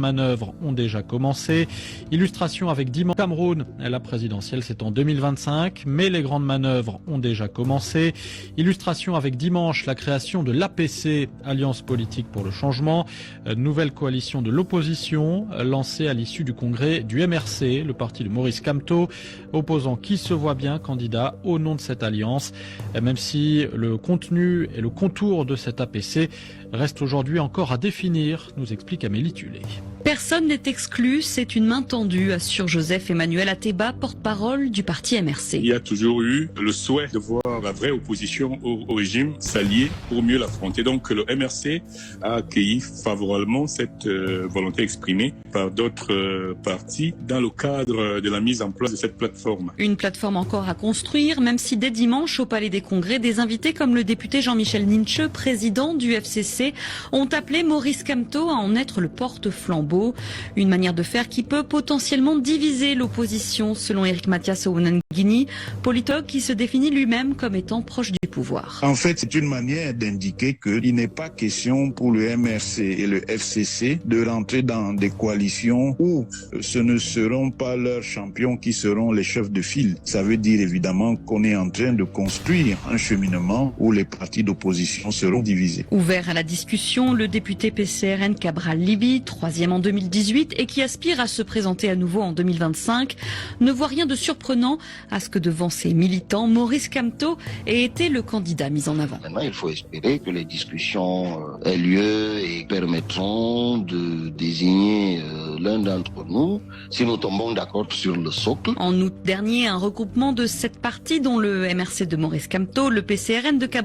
Manœuvres ont déjà commencé. Illustration avec dimanche Cameroun. La présidentielle, c'est en 2025, mais les grandes manœuvres ont déjà commencé. Illustration avec dimanche la création de l'APC, Alliance politique pour le changement, nouvelle coalition de l'opposition lancée à l'issue du congrès du MRC, le parti de Maurice Kamto, opposant qui se voit bien candidat au nom de cette alliance, même si le contenu et le contour de cette APC restent aujourd'hui encore à définir, nous explique Amélie Tulé. Personne n'est exclu, c'est une main tendue, assure Joseph-Emmanuel Ateba, porte-parole du parti MRC. Il y a toujours eu le souhait de voir la vraie opposition au régime s'allier pour mieux l'affronter. Donc le MRC a accueilli favorablement cette volonté exprimée par d'autres partis dans le cadre de la mise en place de cette plateforme. Une plateforme encore à construire, même si dès dimanche au Palais des Congrès, des invités comme le député Jean-Michel Ninche, président du FCC, ont appelé Maurice Kamto à en être le porte-flambeau. Une manière de faire qui peut potentiellement diviser l'opposition, selon Éric Mathias Ouanangini, politologue qui se définit lui-même comme étant proche du pouvoir. En fait, c'est une manière d'indiquer qu'il n'est pas question pour le MRC et le FCC de rentrer dans des coalitions où ce ne seront pas leurs champions qui seront les chefs de file. Ça veut dire évidemment qu'on est en train de construire un cheminement où les partis d'opposition seront divisés. Ouvert à la discussion, le député PCRN Cabral Libi, troisième en 2018 et qui aspire à se présenter à nouveau en 2025, ne voit rien de surprenant à ce que devant ses militants, Maurice Kamto ait été le candidat mis en avant. Maintenant, il faut espérer que les discussions aient lieu et permettront de désigner l'un d'entre nous si nous tombons d'accord sur le socle. En août dernier, un regroupement de 7 partis dont le MRC de Maurice Kamto, le PCRN de Cabral